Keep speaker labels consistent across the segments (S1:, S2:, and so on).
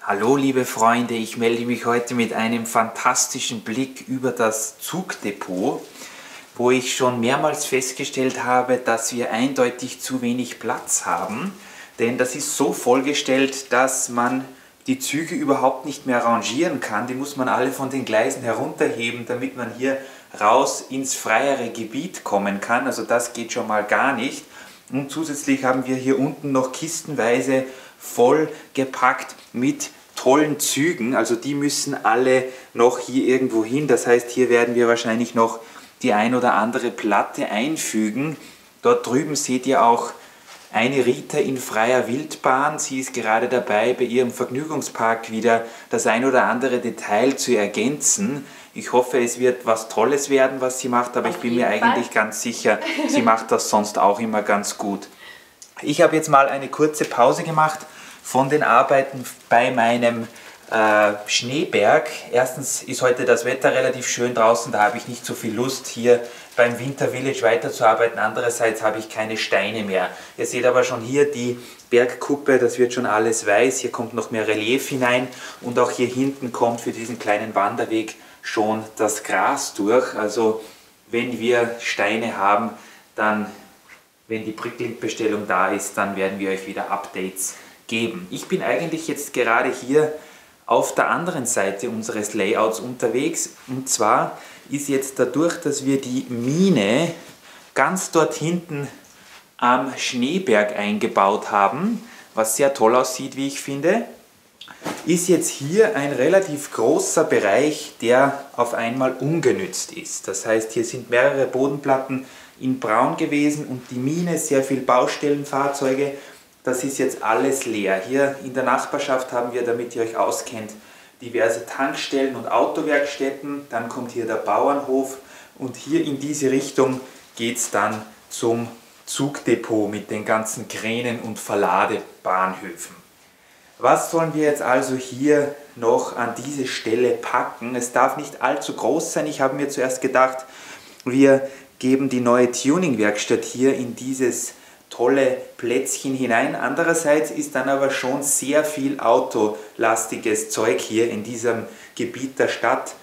S1: Hallo liebe Freunde, ich melde mich heute mit einem fantastischen Blick über das Zugdepot, wo ich schon mehrmals festgestellt habe, dass wir eindeutig zu wenig Platz haben, denn das ist so vollgestellt, dass man die Züge überhaupt nicht mehr rangieren kann. Die muss man alle von den Gleisen herunterheben, damit man hier raus ins freiere Gebiet kommen kann. Also das geht schon mal gar nicht. Und zusätzlich haben wir hier unten noch kistenweise voll gepackt mit tollen Zügen. Also die müssen alle noch hier irgendwo hin. Das heißt, hier werden wir wahrscheinlich noch die ein oder andere Platte einfügen. Dort drüben seht ihr auch eine Rita in freier Wildbahn. Sie ist gerade dabei, bei ihrem Vergnügungspark wieder das ein oder andere Detail zu ergänzen. Ich hoffe, es wird was Tolles werden, was sie macht, aber ich bin mir eigentlich ganz sicher, sie macht das sonst auch immer ganz gut. Ich habe jetzt mal eine kurze Pause gemacht von den Arbeiten bei meinem Schneeberg. Erstens ist heute das Wetter relativ schön draußen, da habe ich nicht so viel Lust hier beim Winter Village weiterzuarbeiten. Andererseits habe ich keine Steine mehr. Ihr seht aber schon hier die Bergkuppe, das wird schon alles weiß. Hier kommt noch mehr Relief hinein und auch hier hinten kommt für diesen kleinen Wanderweg schon das Gras durch. Also wenn wir Steine haben, dann, wenn die Bricklink-Bestellung da ist, dann werden wir euch wieder Updates geben. Ich bin eigentlich jetzt gerade hier auf der anderen Seite unseres Layouts unterwegs, und zwar ist jetzt dadurch, dass wir die Mine ganz dort hinten am Schneeberg eingebaut haben, was sehr toll aussieht, wie ich finde, ist jetzt hier ein relativ großer Bereich, der auf einmal ungenützt ist. Das heißt, hier sind mehrere Bodenplatten in Braun gewesen und die Mine, sehr viel Baustellenfahrzeuge. Das ist jetzt alles leer. Hier in der Nachbarschaft haben wir, damit ihr euch auskennt, diverse Tankstellen und Autowerkstätten. Dann kommt hier der Bauernhof und hier in diese Richtung geht es dann zum Zugdepot mit den ganzen Kränen und Verladebahnhöfen. Was sollen wir jetzt also hier noch an diese Stelle packen? Es darf nicht allzu groß sein. Ich habe mir zuerst gedacht, wir geben die neue Tuning-Werkstatt hier in dieses tolle Plätzchen hinein. Andererseits ist dann aber schon sehr viel autolastiges Zeug hier in diesem Gebiet der Stadt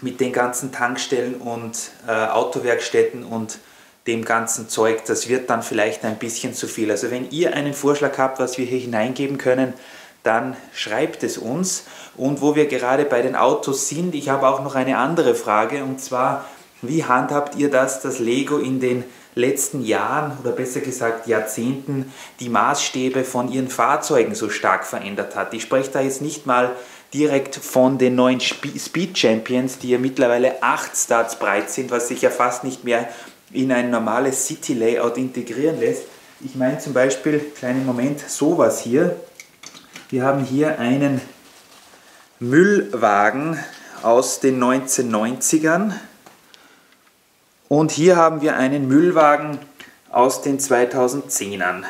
S1: mit den ganzen Tankstellen und Autowerkstätten und dem ganzen Zeug. Das wird dann vielleicht ein bisschen zu viel. Also wenn ihr einen Vorschlag habt, was wir hier hineingeben können, dann schreibt es uns. Und wo wir gerade bei den Autos sind, ich habe auch noch eine andere Frage, und zwar, wie handhabt ihr das, dass Lego in den letzten Jahren oder besser gesagt Jahrzehnten die Maßstäbe von ihren Fahrzeugen so stark verändert hat? Ich spreche da jetzt nicht mal direkt von den neuen Speed Champions, die ja mittlerweile 8 Starts breit sind, was sich ja fast nicht mehr in ein normales City Layout integrieren lässt. Ich meine zum Beispiel, kleinen Moment, sowas hier. Wir haben hier einen Müllwagen aus den 1990ern. Und hier haben wir einen Müllwagen aus den 2010ern.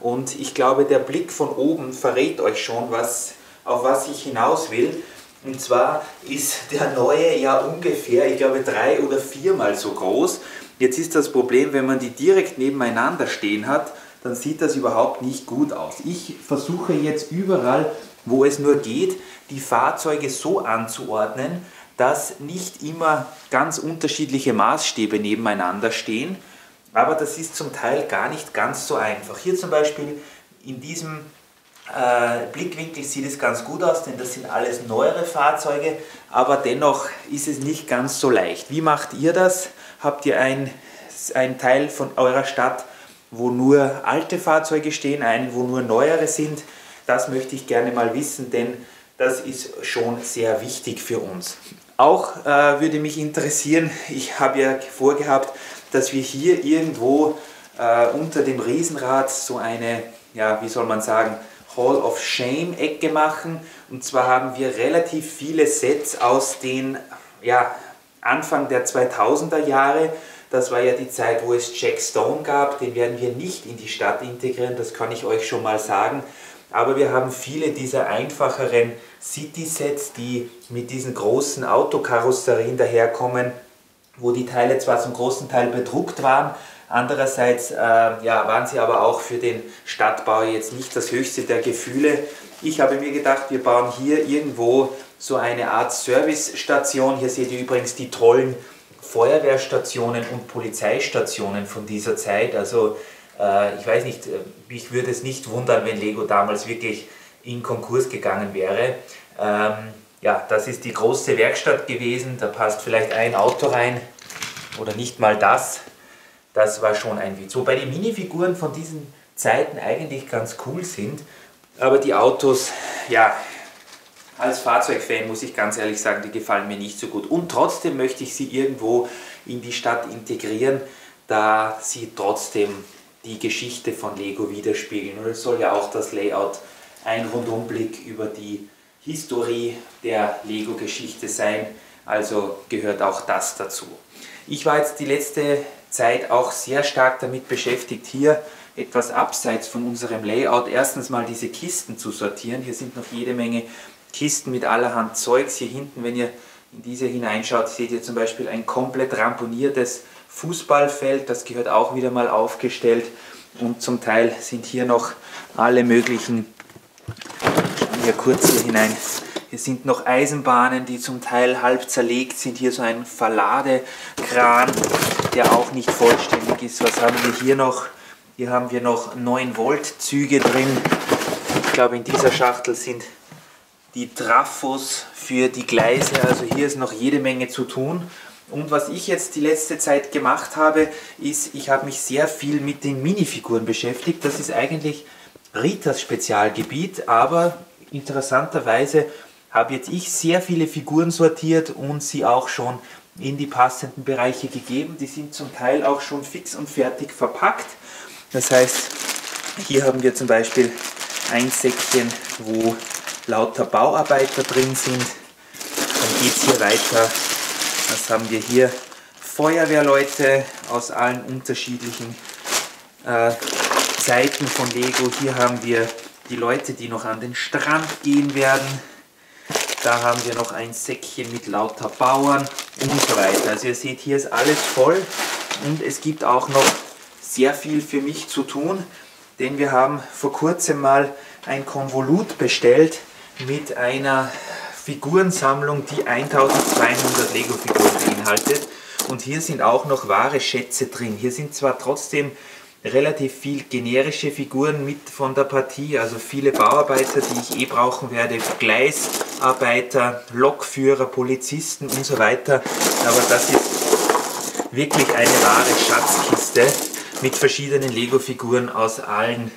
S1: Und ich glaube, der Blick von oben verrät euch schon, auf was ich hinaus will. Und zwar ist der neue ja ungefähr, ich glaube, 3- oder 4-mal so groß. Jetzt ist das Problem, wenn man die direkt nebeneinander stehen hat, dann sieht das überhaupt nicht gut aus. Ich versuche jetzt überall, wo es nur geht, die Fahrzeuge so anzuordnen, dass nicht immer ganz unterschiedliche Maßstäbe nebeneinander stehen, aber das ist zum Teil gar nicht ganz so einfach. Hier zum Beispiel in diesem Blickwinkel sieht es ganz gut aus, denn das sind alles neuere Fahrzeuge, aber dennoch ist es nicht ganz so leicht. Wie macht ihr das? Habt ihr einen Teil von eurer Stadt, wo nur alte Fahrzeuge stehen, einen, wo nur neuere sind? Das möchte ich gerne mal wissen, denn das ist schon sehr wichtig für uns. Auch würde mich interessieren, ich habe ja vorgehabt, dass wir hier irgendwo unter dem Riesenrad so eine, ja, wie soll man sagen, Hall of Shame Ecke machen. Und zwar haben wir relativ viele Sets aus den Anfang der 2000er Jahre. Das war ja die Zeit, wo es Jack Stone gab. Den werden wir nicht in die Stadt integrieren, das kann ich euch schon mal sagen. Aber wir haben viele dieser einfacheren City-Sets, die mit diesen großen Autokarosserien daherkommen, wo die Teile zwar zum großen Teil bedruckt waren, Andererseits ja, waren sie aber auch für den Stadtbau jetzt nicht das höchste der Gefühle. Ich habe mir gedacht, wir bauen hier irgendwo so eine Art Servicestation. Hier seht ihr übrigens die tollen Feuerwehrstationen und Polizeistationen von dieser Zeit. Also ich weiß nicht, mich würde es nicht wundern, wenn Lego damals wirklich in Konkurs gegangen wäre. Ja, das ist die große Werkstatt gewesen, da passt vielleicht ein Auto rein oder nicht mal das. Das war schon ein Witz. Wobei die Minifiguren von diesen Zeiten eigentlich ganz cool sind, aber die Autos, ja, als Fahrzeugfan muss ich ganz ehrlich sagen, die gefallen mir nicht so gut. Und trotzdem möchte ich sie irgendwo in die Stadt integrieren, da sie trotzdem die Geschichte von Lego widerspiegeln. Und es soll ja auch das Layout ein Rundumblick über die Historie der Lego-Geschichte sein, also gehört auch das dazu. Ich war jetzt die letzte Zeit auch sehr stark damit beschäftigt, hier etwas abseits von unserem Layout erstens mal diese Kisten zu sortieren. Hier sind noch jede Menge Kisten mit allerhand Zeugs. Hier hinten, wenn ihr in diese hineinschaut, seht ihr zum Beispiel ein komplett ramponiertes Fußballfeld, das gehört auch wieder mal aufgestellt, und zum Teil sind hier noch alle möglichen, schauen wir kurz hier hinein, hier sind noch Eisenbahnen, die zum Teil halb zerlegt sind, hier so ein Verladekran, der auch nicht vollständig ist. Was haben wir hier noch? Hier haben wir noch 9 Volt Züge drin. Ich glaube, in dieser Schachtel sind die Trafos für die Gleise, also hier ist noch jede Menge zu tun. Und was ich jetzt die letzte Zeit gemacht habe, ist, ich habe mich sehr viel mit den Minifiguren beschäftigt. Das ist eigentlich Ritas Spezialgebiet, aber interessanterweise habe jetzt ich sehr viele Figuren sortiert und sie auch schon in die passenden Bereiche gegeben. Die sind zum Teil auch schon fix und fertig verpackt. Das heißt, hier haben wir zum Beispiel ein Säckchen, wo lauter Bauarbeiter drin sind. Dann geht es hier weiter. Was haben wir hier? Feuerwehrleute aus allen unterschiedlichen Zeiten von Lego. Hier haben wir die Leute, die noch an den Strand gehen werden. Da haben wir noch ein Säckchen mit lauter Bauern und so weiter. Also ihr seht, hier ist alles voll und es gibt auch noch sehr viel für mich zu tun, denn wir haben vor kurzem mal ein Konvolut bestellt mit einer Figurensammlung, die 1200 Lego-Figuren beinhaltet. Und hier sind auch noch wahre Schätze drin. Hier sind zwar trotzdem relativ viel generische Figuren mit von der Partie, also viele Bauarbeiter, die ich brauchen werde, Gleisarbeiter, Lokführer, Polizisten und so weiter. Aber das ist wirklich eine wahre Schatzkiste mit verschiedenen Lego-Figuren aus allen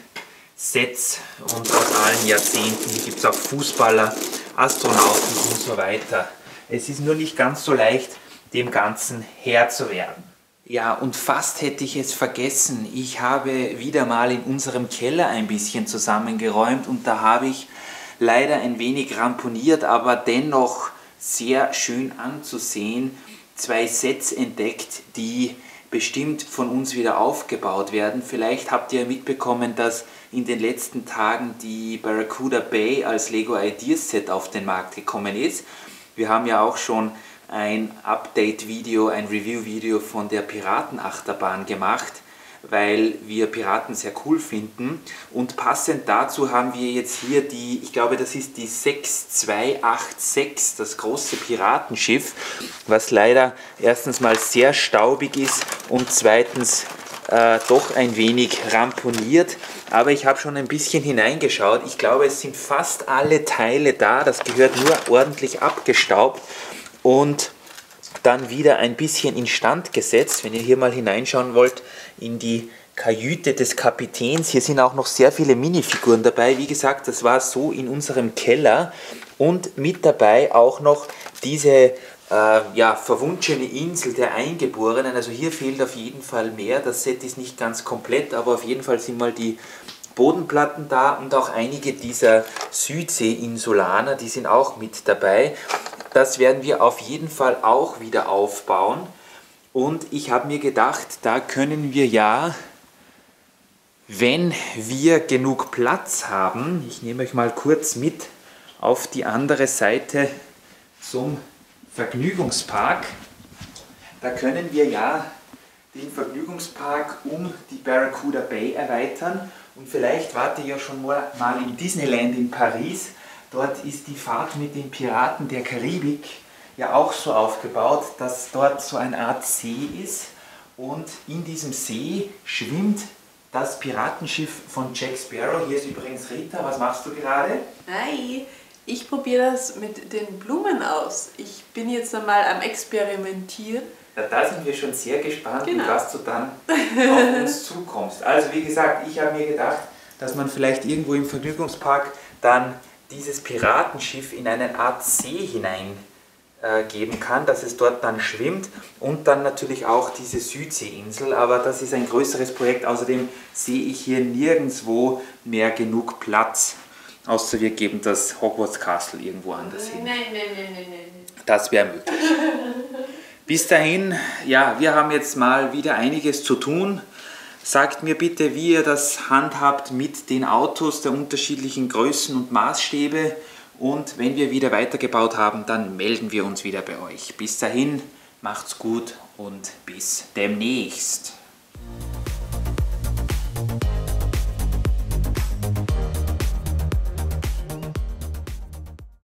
S1: Sets und aus allen Jahrzehnten. Hier gibt es auch Fußballer, Astronauten und so weiter. Es ist nur nicht ganz so leicht, dem Ganzen Herr zu werden. Ja, und fast hätte ich es vergessen. Ich habe wieder mal in unserem Keller ein bisschen zusammengeräumt und da habe ich leider ein wenig ramponiert, aber dennoch sehr schön anzusehen, 2 Sets entdeckt, die bestimmt von uns wieder aufgebaut werden. Vielleicht habt ihr mitbekommen, dass in den letzten Tagen die Barracuda Bay als Lego Ideas Set auf den Markt gekommen ist. Wir haben ja auch schon ein Update-Video, ein Review-Video von der Piratenachterbahn gemacht, weil wir Piraten sehr cool finden. Und passend dazu haben wir jetzt hier die, ich glaube das ist die 6286, das große Piratenschiff, was leider erstens mal sehr staubig ist und zweitens doch ein wenig ramponiert. Aber ich habe schon ein bisschen hineingeschaut. Ich glaube, es sind fast alle Teile da. Das gehört nur ordentlich abgestaubt und dann wieder ein bisschen instand gesetzt. Wenn ihr hier mal hineinschauen wollt in die Kajüte des Kapitäns, hier sind auch noch sehr viele Minifiguren dabei. Wie gesagt, das war so in unserem Keller und mit dabei auch noch diese ja, verwunschene Insel der Eingeborenen. Also hier fehlt auf jeden Fall mehr. Das Set ist nicht ganz komplett, aber auf jeden Fall sind mal die Bodenplatten da und auch einige dieser Südsee-Insulaner, die sind auch mit dabei. Das werden wir auf jeden Fall auch wieder aufbauen. Und ich habe mir gedacht, da können wir ja, wenn wir genug Platz haben, ich nehme euch mal kurz mit auf die andere Seite zum Vergnügungspark, da können wir ja den Vergnügungspark um die Barracuda Bay erweitern. Und vielleicht wart ihr ja schon mal im Disneyland in Paris. Dort ist die Fahrt mit den Piraten der Karibik ja auch so aufgebaut, dass dort so eine Art See ist. Und in diesem See schwimmt das Piratenschiff von Jack Sparrow. Hier ist übrigens Rita. Was machst du gerade?
S2: Hi, ich probiere das mit den Blumen aus. Ich bin jetzt einmal am Experimentieren.
S1: Ja, da sind wir schon sehr gespannt,
S2: Genau.
S1: was du dann auf uns zukommst. Also wie gesagt, ich habe mir gedacht, dass man vielleicht irgendwo im Vergnügungspark dann dieses Piratenschiff in eine Art See hineingeben kann, dass es dort dann schwimmt und dann natürlich auch diese Südseeinsel, aber das ist ein größeres Projekt. Außerdem sehe ich hier nirgendwo mehr genug Platz, außer wir geben das Hogwarts Castle irgendwo anders hin.
S2: Nein.
S1: Das wäre möglich. Bis dahin, ja, wir haben jetzt mal wieder einiges zu tun. Sagt mir bitte, wie ihr das handhabt mit den Autos der unterschiedlichen Größen und Maßstäbe. Und wenn wir wieder weitergebaut haben, dann melden wir uns wieder bei euch. Bis dahin, macht's gut und bis demnächst.